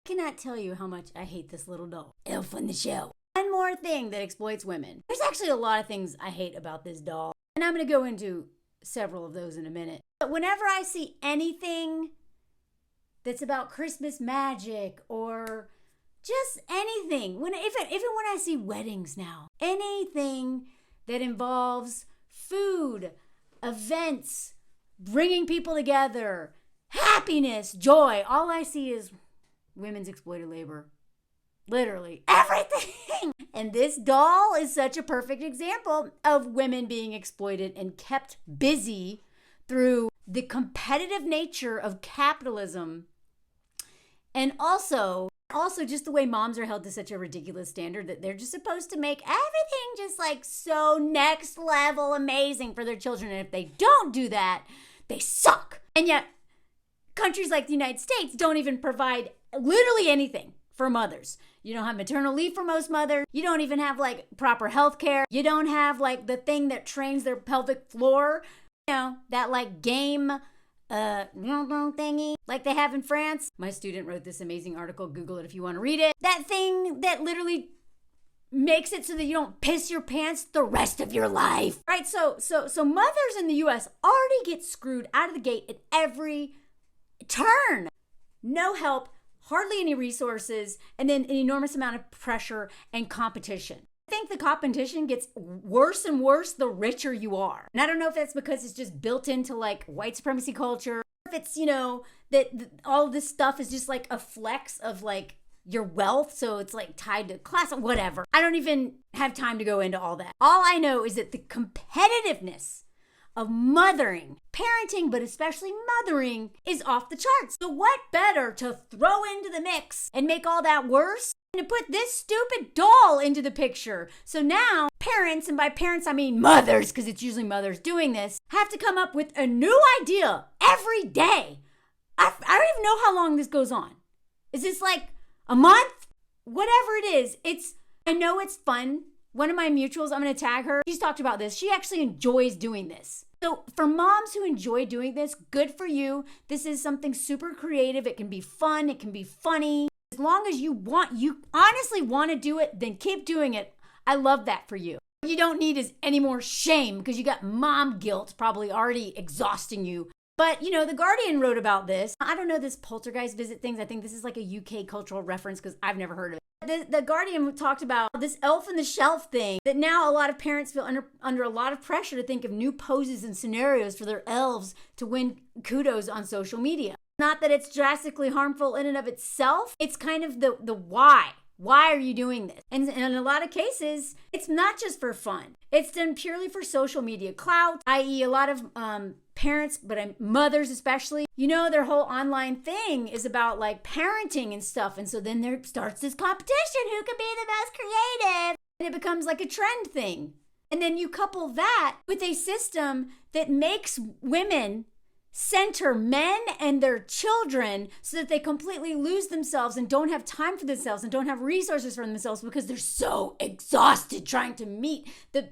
Cannot tell you how much I hate this little doll. Elf on the Shelf. One more thing that exploits women. There's actually a lot of things I hate about this doll, and I'm going to go into several of those in a minute. But whenever I see anything that's about Christmas magic or just anything, even when I see weddings now, anything that involves food, events, bringing people together, happiness, joy, all I see is women's exploited labor. Literally everything. And this doll is such a perfect example of women being exploited and kept busy through the competitive nature of capitalism. And also just the way moms are held to such a ridiculous standard that they're just supposed to make everything just like so next level amazing for their children. And if they don't do that, they suck. And yet countries like the United States don't even provide literally anything for mothers. You don't have maternal leave for most mothers. You don't even have like proper health care. You don't have like the thing that trains their pelvic floor. You know, that like game thingy like they have in France. My student wrote this amazing article. Google it if you want to read it. That thing that literally makes it so that you don't piss your pants the rest of your life. Right? So mothers in the US already get screwed out of the gate at every turn. No help, hardly any resources, and then an enormous amount of pressure and competition. I think the competition gets worse and worse the richer you are. And I don't know if that's because it's just built into like white supremacy culture, if it's, you know, that all of this stuff is just like a flex of like your wealth, so it's like tied to class or whatever. I don't even have time to go into all that. All I know is that the competitiveness of mothering, parenting, but especially mothering, is off the charts. So what better to throw into the mix and make all that worse than to put this stupid doll into the picture? So now parents, and by parents I mean mothers, because it's usually mothers doing this, have to come up with a new idea every day. I don't even know how long this goes on. Is this like a month? Whatever it is, I know it's fun. One of my mutuals, I'm going to tag her. She's talked about this. She actually enjoys doing this. So for moms who enjoy doing this, good for you. This is something super creative. It can be fun. It can be funny. As long as you honestly want to do it, then keep doing it. I love that for you. What you don't need is any more shame because you got mom guilt probably already exhausting you. But, you know, The Guardian wrote about this. I don't know this poltergeist visit things. I think this is like a UK cultural reference because I've never heard of it. The Guardian talked about this elf on the shelf thing, that now a lot of parents feel under a lot of pressure to think of new poses and scenarios for their elves to win kudos on social media. Not that it's drastically harmful in and of itself. It's kind of the why. Why are you doing this? And in a lot of cases, it's not just for fun. It's done purely for social media clout, i.e. a lot of parents, but mothers especially, you know, their whole online thing is about like parenting and stuff. And so then there starts this competition. Who can be the most creative? And it becomes like a trend thing. And then you couple that with a system that makes women center men and their children so that they completely lose themselves and don't have time for themselves and don't have resources for themselves because they're so exhausted trying to meet the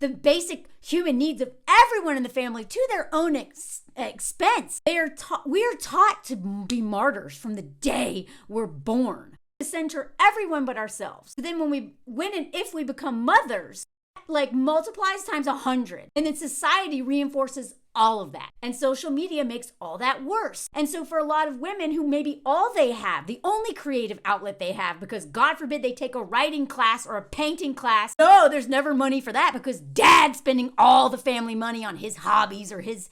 basic human needs of everyone in the family to their own expense. We are taught to be martyrs from the day we're born, to center everyone but ourselves. So then when and if we become mothers, like multiplies times 100, and then society reinforces all of that. And social media makes all that worse. And so for a lot of women who maybe all they have, the only creative outlet they have, because God forbid they take a writing class or a painting class, no, there's never money for that because dad's spending all the family money on his hobbies or his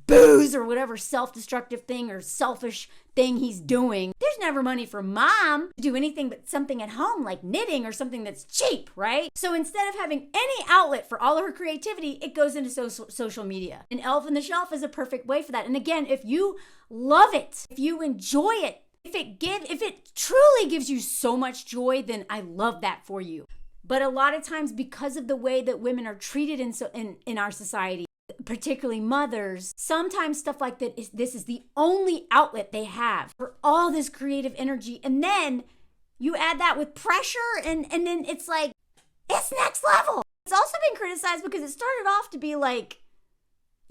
booze or whatever self-destructive thing or selfish thing he's doing. There's never money for mom to do anything but something at home like knitting or something that's cheap, right? So instead of having any outlet for all of her creativity, it goes into social media. And Elf on the Shelf is a perfect way for that. And again, if you love it, if you enjoy it, if it truly gives you so much joy, then I love that for you. But a lot of times, because of the way that women are treated in our society, particularly mothers, sometimes stuff like that this is the only outlet they have for all this creative energy. And then you add that with pressure and then it's like, it's next level. It's also been criticized because it started off to be like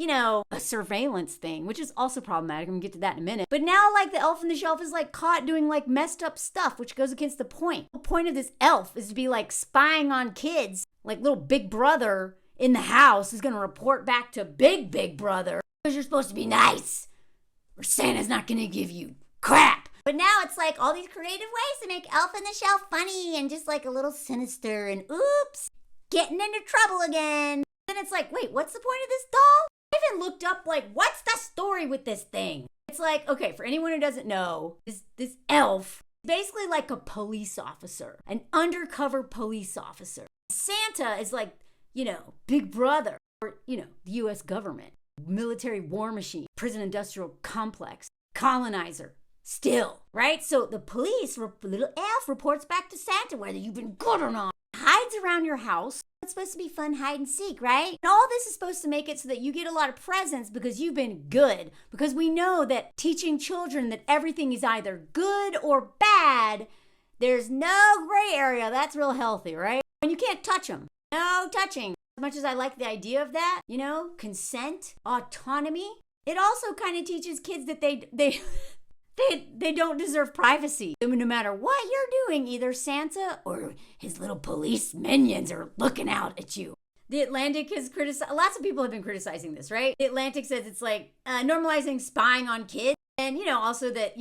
a surveillance thing, which is also problematic. I'm gonna get to that in a minute. But now, like, the elf on the shelf is like caught doing like messed up stuff, which goes against the point. The point of this elf is to be like spying on kids, like little big brother in the house is gonna report back to big brother because you're supposed to be nice, or Santa's not gonna give you crap. But now it's like all these creative ways to make Elf on the Shelf funny and just like a little sinister and oops, getting into trouble again. Then it's like, wait, what's the point of this doll? I even looked up like, what's the story with this thing? It's like, okay, for anyone who doesn't know, this elf is basically like a police officer, an undercover police officer. Santa is like, Big Brother, or, the U.S. government, military war machine, prison industrial complex, colonizer. Still, right? So the police, little elf reports back to Santa whether you've been good or not. Hides around your house. It's supposed to be fun hide and seek, right? And all this is supposed to make it so that you get a lot of presents because you've been good. Because we know that teaching children that everything is either good or bad, there's no gray area. That's real healthy, right? And you can't touch them. No touching. As much as I like the idea of that, consent, autonomy, it also kind of teaches kids that they don't deserve privacy. No matter what you're doing, either Santa or his little police minions are looking out at you. The Atlantic has criticized, lots of people have been criticizing this, right? The Atlantic says it's like normalizing spying on kids. And, also that,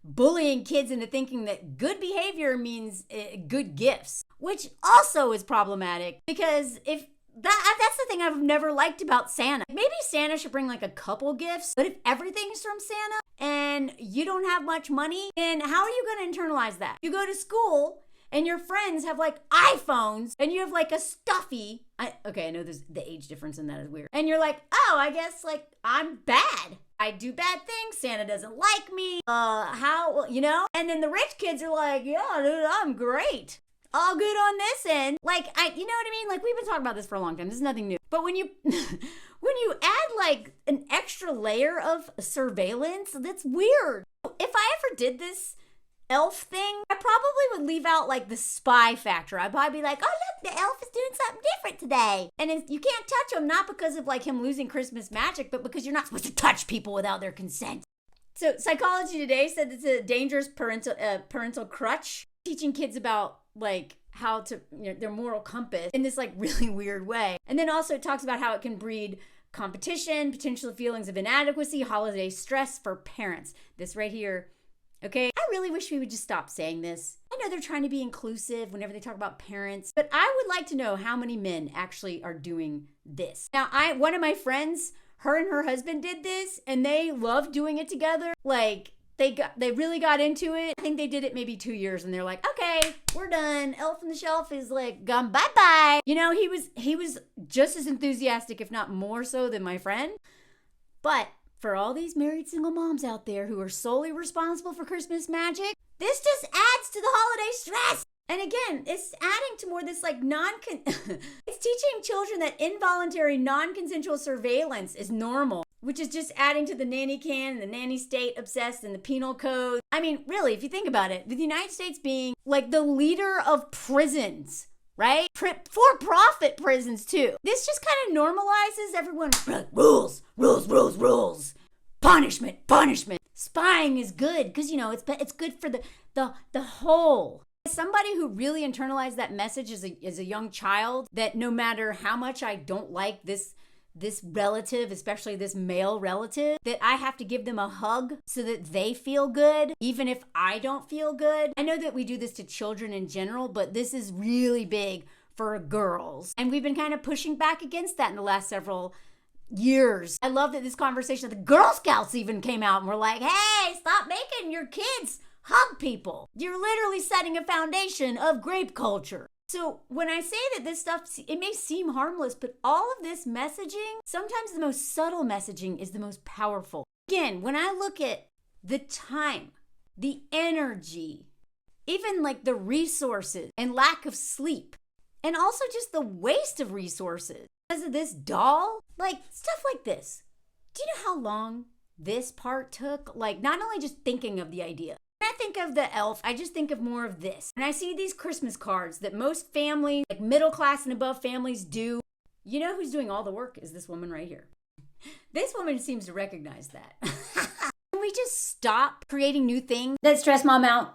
bullying kids into thinking that good behavior means good gifts, which also is problematic because if that's the thing I've never liked about Santa. Maybe Santa should bring like a couple gifts, but if everything's from Santa and you don't have much money, then how are you going to internalize that? You go to school and your friends have like iPhones and you have like a stuffy. I know there's the age difference in that is weird. And you're like, oh, I guess like I'm bad. I do bad things. Santa doesn't like me. How. And then the rich kids are like, yeah, dude, I'm great. All good on this end. Like, you know what I mean? Like, we've been talking about this for a long time. This is nothing new. But when you add like an extra layer of surveillance, that's weird. If I ever did this elf thing, I probably would leave out like the spy factor. I'd probably be like, oh, look, the elf is doing something different today. And you can't touch him, not because of like him losing Christmas magic, but because you're not supposed to touch people without their consent. So Psychology Today said it's a dangerous parental crutch, teaching kids about like how to, their moral compass in this like really weird way. And then also it talks about how it can breed competition, potential feelings of inadequacy, holiday stress for parents. This right here. Okay, I really wish we would just stop saying this. I know they're trying to be inclusive whenever they talk about parents, but I would like to know how many men actually are doing this. Now, one of my friends, her and her husband did this, and they loved doing it together. Like, they really got into it. I think they did it maybe 2 years, and they're like, okay, we're done. Elf on the Shelf is like gone bye-bye. He was just as enthusiastic, if not more so, than my friend. But for all these married single moms out there who are solely responsible for Christmas magic, this just adds to the holiday stress. And again, it's adding to more this like it's teaching children that involuntary non-consensual surveillance is normal, which is just adding to the nanny can and the nanny state obsessed and the penal code. I mean, really, if you think about it, with the United States being like the leader of prisons, right? For-profit prisons too. This just kind of normalizes everyone. Rules. Punishment. Spying is good because, it's good for the whole. As somebody who really internalized that message as a young child, that no matter how much I don't like this relative, especially this male relative, that I have to give them a hug so that they feel good, even if I don't feel good. I know that we do this to children in general, but this is really big for girls. And we've been kind of pushing back against that in the last several years. I love that this conversation, the Girl Scouts even came out and were like, hey, stop making your kids hug people. You're literally setting a foundation of grape culture. So when I say that this stuff, it may seem harmless, but all of this messaging, sometimes the most subtle messaging is the most powerful. Again, when I look at the time, the energy, even like the resources and lack of sleep, and also just the waste of resources because of this doll, like stuff like this. Do you know how long this part took? Like not only just thinking of the idea. When I think of the elf, I just think of more of this. And I see these Christmas cards that most families, like middle class and above families do. You know who's doing all the work is this woman right here. This woman seems to recognize that. Can we just stop creating new things that stress mom out?